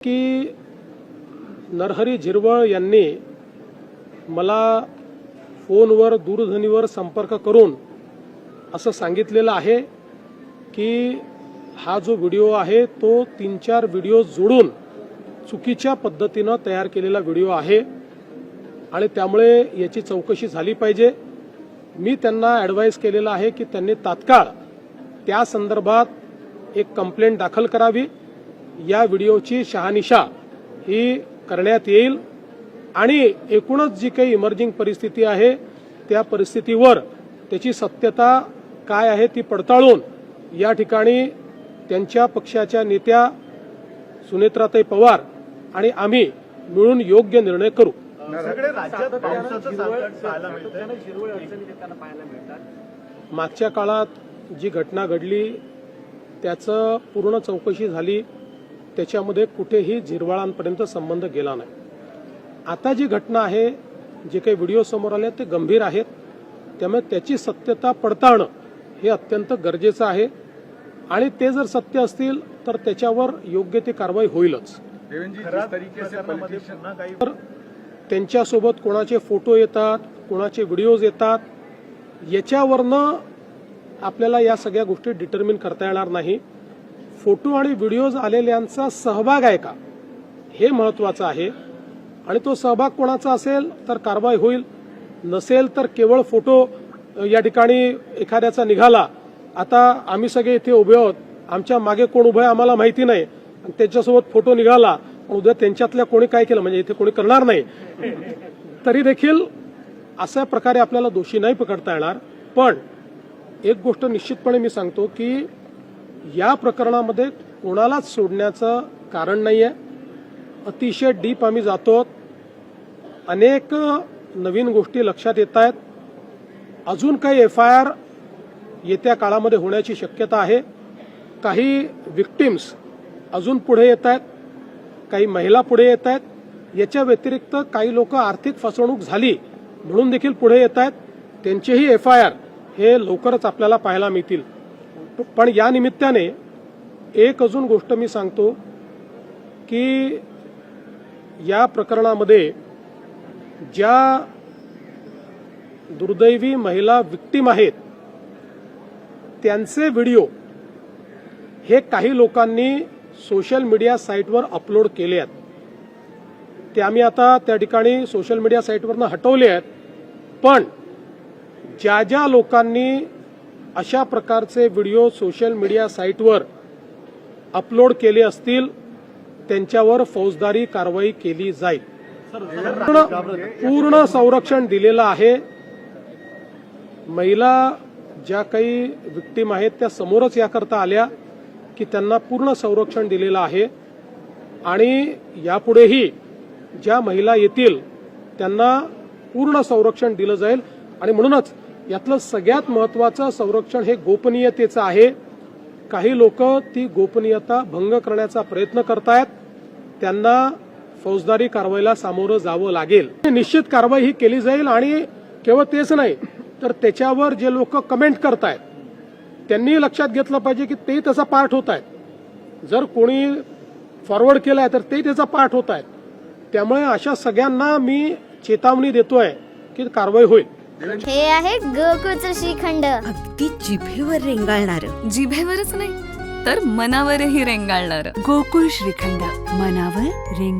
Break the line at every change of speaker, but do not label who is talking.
की नरहरी झिरवळ यांनी मला फोनवर दूरध्वनीवर संपर्क करून असं सांगितलेलं आहे की हा जो व्हिडिओ आहे तो 3-4 व्हिडिओ जोडून चुकीच्या पद्धतीनं तयार केलेला व्हिडिओ आहे आणि त्यामुळे याची चौकशी झाली पाहिजे। मी त्यांना ॲडवाइस केलेलं आहे की त्यांनी तात्काळ त्या संदर्भात एक कंप्लेंट दाखल करावी। या व्हिडिओची शहानिशा ही करण्यात येईल आणि एकूणच जी काही इमर्जिंग परिस्थिती आहे त्या परिस्थितीवर त्याची सत्यता काय आहे ती पडताळून या ठिकाणी त्यांच्या पक्षाच्या नेत्या सुनेत्राताई पवार आणि आम्ही मिळून योग्य निर्णय करू।
सगळे राज्यात पावसाचं संकट पाहायला मिळतं।
मागच्या काळात जी घटना घडली त्याचं पूर्ण चौकशी झाली, त्याच्यामध्ये कुठेही झिरवाळांपर्यंत संबंध गेला नाही। आता जी घटना आहे, जे काही व्हिडिओ समोर आले ते गंभीर आहेत, त्यामुळे त्याची सत्यता पडताळणं हे अत्यंत गरजेचं आहे आणि ते जर सत्य असतील तर त्याच्यावर योग्य ती कारवाई होईलच। तर त्यांच्यासोबत कोणाचे फोटो येतात, कोणाचे व्हिडिओज येतात, याच्यावरनं आपल्याला या सगळ्या गोष्टी डिटर्मिन करता येणार नाही। फोटो आणि व्हिडिओज आलेल्यांचा सहभाग आहे का हे महत्वाचं आहे आणि तो सहभाग कोणाचा असेल तर कारवाई होईल, नसेल तर केवळ फोटो या ठिकाणी एखाद्याचा निघाला, आता आम्ही सगळे इथे उभे आहोत, आमच्या मागे कोण उभं आहे आम्हाला माहिती नाही आणि त्याच्यासोबत फोटो निघाला, उद्या त्यांच्यातल्या कोणी काय केलं म्हणजे इथे कोणी करणार नाही, तरी देखील अशा प्रकारे आपल्याला दोषी नाही पकडता येणार। पण एक गोष्ट निश्चितपणे मी सांगतो की या प्रकरणामध्ये कोणालाच सोडण्याचं कारण नाहीये। अतिशय डीप आम्ही जातो, अनेक नवीन गोष्टी लक्षात येत आहेत, अजून काही FIR येत्या काळामध्ये होण्याची शक्यता आहे। काही विक्टिम्स अजून पुढे येत आहेत, काही महिला पुढे येत आहेत, याच्या व्यतिरिक्त काही लोक आर्थिक फसवणूक झाली म्हणून देखील पुढे येत आहेत, त्यांचेही FIR हे लवकरच आपल्याला पाहायला मिळतील। पण या निमित्ताने एक अजून गोष्ट मी सांगतो की या प्रकरणामध्ये ज्या दुर्दैवी महिला विक्टिम आहेत त्यांचे व्हिडिओ हे काही लोकांनी सोशल मीडिया साईटवर अपलोड केले आहेत, ते आम्ही आता त्या ठिकाणी सोशल मीडिया साईटवरनं हटवले आहेत। पण ज्या ज्या लोकांनी अशा प्रकारचे व्हिडिओ सोशल मीडिया साईटवर अपलोड केले असतील त्यांच्यावर फौजदारी कारवाई केली जाईल। पूर्ण संरक्षण दिलेलं आहे। महिला ज्या काही विक्टिम आहेत त्या समोरच याकरता आल्या की त्यांना पूर्ण संरक्षण दिलेलं आहे आणि यापुढेही ज्या महिला येतील त्यांना पूर्ण संरक्षण दिलं जाईल आणि म्हणूनच यातलं सगळ्यात महत्वाचं संरक्षण हे गोपनीयतेचं आहे। काही लोक ती गोपनीयता भंग करण्याचा प्रयत्न करतायत, त्यांना फौजदारी कारवाईला सामोरं जावं लागेल। निश्चित कारवाई ही केली जाईल आणि केवळ तेच नाही तर त्याच्यावर जे लोक कमेंट करतायत त्यांनी लक्षात घेतलं पाहिजे की ते त्याचा पार्ट होत आहेत। जर कोणी फॉरवर्ड केलाय तर ते त्याचा पार्ट होत आहेत। त्यामुळे अशा सगळ्यांना मी चेतावणी देतोय की कारवाई होईल।
हे आहे गोकुळचं श्रीखंड,
अगदी जिभेवर रेंगाळणार,
जिभेवरच नाही तर मनावरही रेंगाळणार
गोकुळ श्रीखंड, मनावर रेंगाळ।